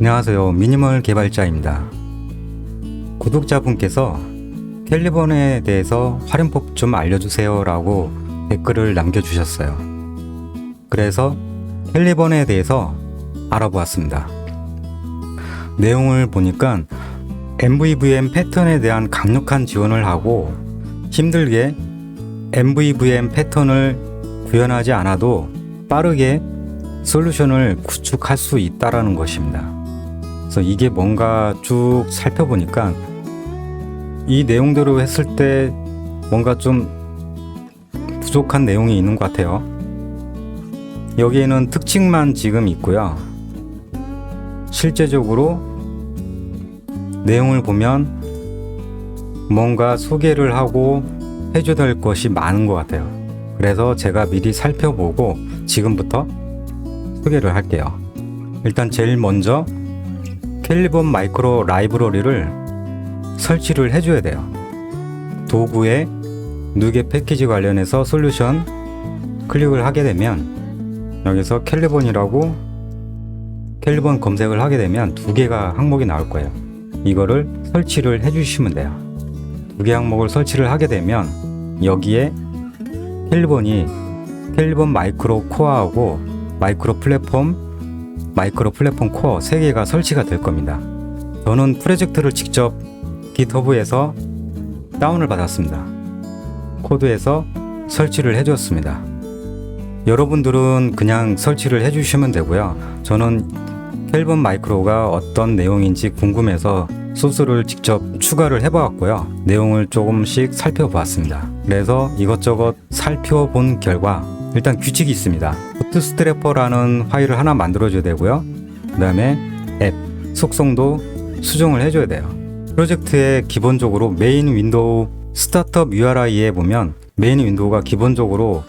안녕하세요. 미니멀 개발자입니다. 구독자분께서 캘리번에 대해서 활용법 좀 알려주세요 라고 댓글을 남겨주셨어요. 그래서 캘리번에 대해서 알아보았습니다. 내용을 보니까 MVVM 패턴에 대한 강력한 지원을 하고 힘들게 MVVM 패턴을 구현하지 않아도 빠르게 솔루션을 구축할 수 있다라는 것입니다. 그래서 이게 뭔가 쭉 살펴보니까 이 내용대로 했을 때 뭔가 좀 부족한 내용이 있는 것 같아요. 여기에는 특징만 지금 있고요. 실제적으로 내용을 보면 뭔가 소개를 하고 해줘야 될 것이 많은 것 같아요. 그래서 제가 미리 살펴보고 지금부터 소개를 할게요. 일단 제일 먼저 캘리번 마이크로 라이브러리를 설치를 해줘야 돼요. 도구에 누게 패키지 관련해서 솔루션 클릭을 하게 되면 여기서 캘리번이라고 캘리번 검색을 하게 되면 두 개가 항목이 나올 거예요. 이거를 설치를 해주시면 돼요. 두 개 항목을 설치를 하게 되면 여기에 캘리번 마이크로 코어하고 마이크로 플랫폼 코어 3개가 설치가 될 겁니다. 저는 프로젝트를 직접 GitHub에서 다운을 받았습니다. 코드에서 설치를 해줬습니다. 여러분들은 그냥 설치를 해주시면 되고요. 저는 캘리번 마이크로가 어떤 내용인지 궁금해서 소스를 직접 추가를 해보았고요. 내용을 조금씩 살펴보았습니다. 그래서 이것저것 살펴본 결과 일단 규칙이 있습니다. 부트스트래퍼라는 파일을 하나 만들어줘야 되고요. 그 다음에 앱 속성도 수정을 해줘야 돼요. 프로젝트에 기본적으로 메인 윈도우 스타트업 URI에 보면 메인 윈도우가 기본적으로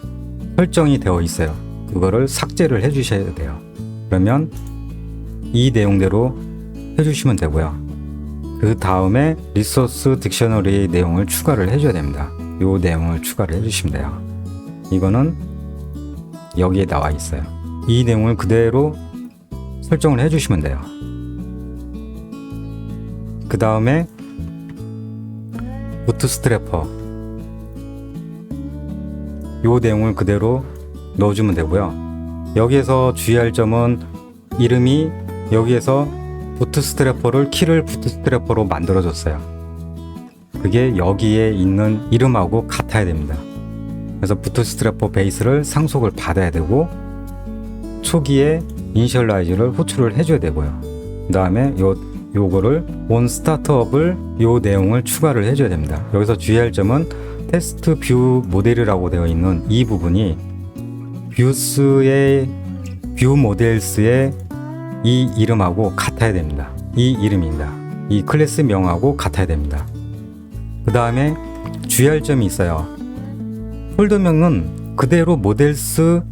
설정이 되어 있어요. 그거를 삭제를 해주셔야 돼요. 그러면 이 내용대로 해주시면 되고요. 그 다음에 리소스 딕셔너리 내용을 추가를 해줘야 됩니다. 이 내용을 추가를 해주시면 돼요. 이거는 여기에 나와 있어요. 이 내용을 그대로 설정을 해주시면 돼요. 그 다음에 부트스트래퍼 이 내용을 그대로 넣어주면 되고요. 여기에서 주의할 점은 이름이 여기에서 부트스트래퍼를 키를 부트스트래퍼로 만들어줬어요. 그게 여기에 있는 이름하고 같아야 됩니다. 그래서 부트스트래퍼 베이스를 상속을 받아야 되고 초기에 이니셜라이즈를 호출을 해줘야 되고요. 그 다음에 요거를 on 스타트업을 요 내용을 추가를 해줘야 됩니다. 여기서 주의할 점은 테스트 뷰 모델이라고 되어 있는 이 부분이 뷰 모델스의 이 이름하고 같아야 됩니다. 이 이름입니다. 이 클래스 명하고 같아야 됩니다. 그 다음에 주의할 점이 있어요. 폴더명은 그대로 모델스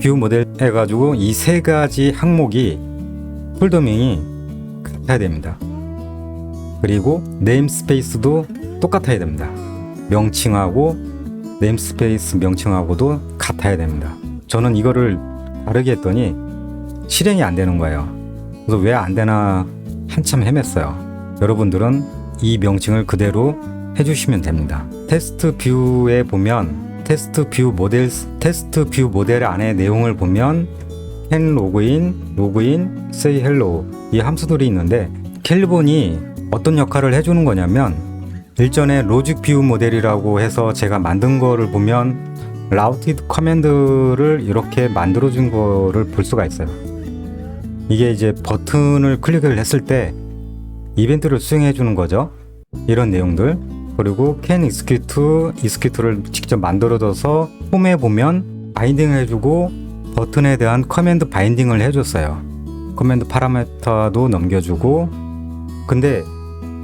뷰 모델 해가지고 이 세 가지 항목이 폴더명이 같아야 됩니다. 그리고 네임스페이스도 똑같아야 됩니다. 명칭하고 네임스페이스 명칭하고도 같아야 됩니다. 저는 이거를 다르게 했더니 실행이 안 되는 거예요. 그래서 왜 안 되나 한참 헤맸어요. 여러분들은 이 명칭을 그대로 해주시면 됩니다. 테스트 뷰에 보면 테스트 뷰 모델 안에 내용을 보면 can login, say hello 이 함수들이 있는데 캘리번이 어떤 역할을 해주는 거냐면 일전에 로직 뷰 모델이라고 해서 제가 만든 거를 보면 라우티드 커맨드를 이렇게 만들어준 거를 볼 수가 있어요. 이게 이제 버튼을 클릭을 했을 때 이벤트를 수행해 주는 거죠. 이런 내용들. 그리고 can execute를 직접 만들어줘서 홈에 보면 바인딩을 해주고 버튼에 대한 커맨드 바인딩을 해줬어요. 커맨드 파라미터도 넘겨주고. 근데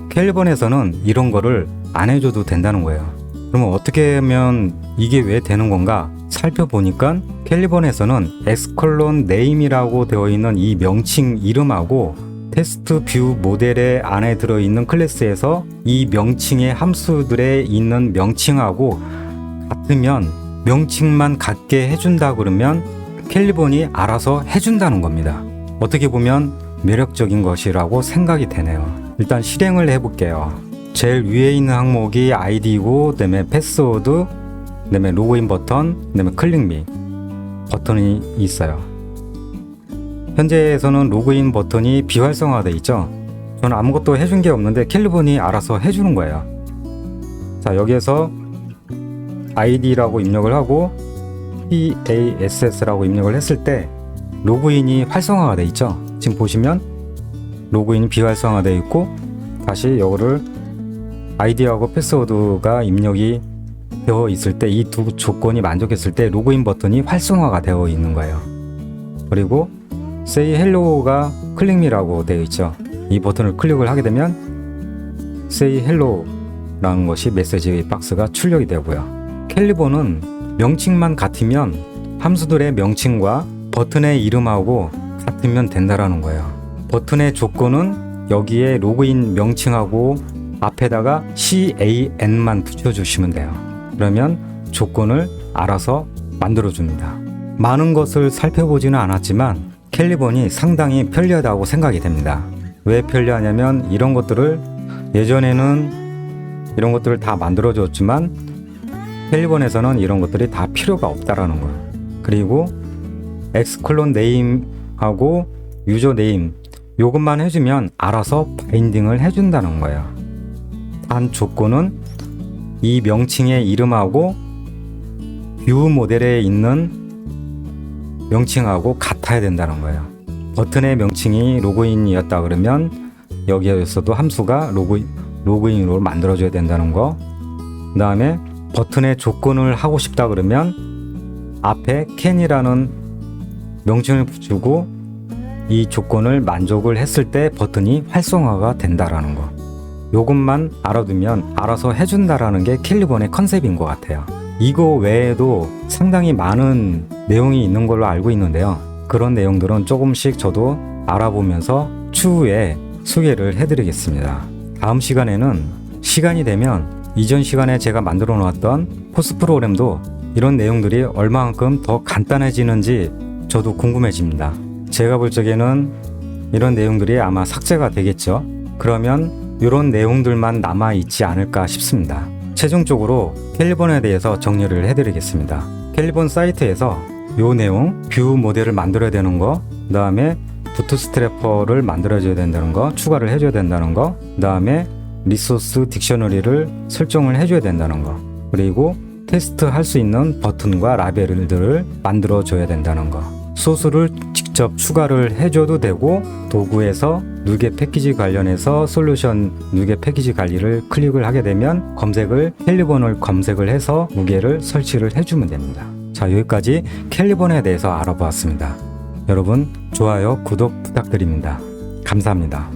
캘리번에서는 이런 거를 안 해줘도 된다는 거예요. 그러면 어떻게 하면 이게 왜 되는 건가 살펴보니까 캘리번에서는 name이라고 되어 있는 이 명칭 이름하고 테스트 뷰 모델의 안에 들어있는 클래스에서 이 명칭의 함수들에 있는 명칭하고 같으면 명칭만 같게 해준다 그러면 캘리번이 알아서 해준다는 겁니다. 어떻게 보면 매력적인 것이라고 생각이 되네요. 일단 실행을 해볼게요. 제일 위에 있는 항목이 아이디고, 그 다음에 패스워드, 그 다음에 로그인 버튼, 그 다음에 클릭 미 버튼이 있어요. 현재에서는 로그인 버튼이 비활성화되어 있죠. 저는 아무것도 해준 게 없는데 캘리본이 알아서 해주는 거예요. 자, 여기에서 아이디라고 입력을 하고 PASS라고 입력을 했을 때 로그인이 활성화가 되어 있죠. 지금 보시면 로그인이 비활성화되어 있고, 다시 이거를 아이디하고 패스워드가 입력이 되어 있을 때, 이 두 조건이 만족했을 때 로그인 버튼이 활성화가 되어 있는 거예요. 그리고 Say Hello가 클릭미라고 되어 있죠. 이 버튼을 클릭을 하게 되면 Say Hello라는 것이 메시지 박스가 출력이 되고요. 캘리본은 명칭만 같으면 함수들의 명칭과 버튼의 이름하고 같으면 된다라는 거예요. 버튼의 조건은 여기에 로그인 명칭하고 앞에다가 CAN만 붙여주시면 돼요. 그러면 조건을 알아서 만들어줍니다. 많은 것을 살펴보지는 않았지만 캘리본이 상당히 편리하다고 생각이 됩니다. 왜 편리하냐면 이런 것들을 예전에는 이런 것들을 다 만들어줬지만 캘리본에서는 이런 것들이 다 필요가 없다라는 거예요. 그리고 엑스클론 네임하고 유저 네임 요것만 해주면 알아서 바인딩을 해준다는 거예요. 단 조건은 이 명칭의 이름하고 뷰 모델에 있는 명칭하고 같아야 된다는 거예요. 버튼의 명칭이 로그인이었다 그러면 여기에서도 함수가 로그인으로 만들어줘야 된다는 거. 그 다음에 버튼의 조건을 하고 싶다 그러면 앞에 can이라는 명칭을 붙이고 이 조건을 만족을 했을 때 버튼이 활성화가 된다라는 거. 요것만 알아두면 알아서 해준다라는 게 캘리본의 컨셉인 것 같아요. 이거 외에도 상당히 많은 내용이 있는 걸로 알고 있는데요. 그런 내용들은 조금씩 저도 알아보면서 추후에 소개를 해드리겠습니다. 다음 시간에는 시간이 되면 이전 시간에 제가 만들어 놓았던 포스 프로그램도 이런 내용들이 얼마만큼 더 간단해지는지 저도 궁금해집니다. 제가 볼 적에는 이런 내용들이 아마 삭제가 되겠죠. 그러면 이런 내용들만 남아 있지 않을까 싶습니다. 최종적으로 캘리본에 대해서 정리를 해드리겠습니다. 캘리본 사이트에서 이 내용, 뷰 모델을 만들어야 되는 거, 그 다음에 부트스트래퍼를 만들어줘야 된다는 거, 추가를 해줘야 된다는 거, 그 다음에 리소스 딕셔너리를 설정을 해줘야 된다는 거, 그리고 테스트 할 수 있는 버튼과 라벨들을 만들어줘야 된다는 거, 소스를 직접 추가를 해줘도 되고, 도구에서 누게 패키지 관련해서 솔루션 누게 패키지 관리를 클릭을 하게 되면 캘리본을 검색을 해서 무게를 설치를 해주면 됩니다. 자, 여기까지 캘리본에 대해서 알아보았습니다. 여러분 좋아요, 구독 부탁드립니다. 감사합니다.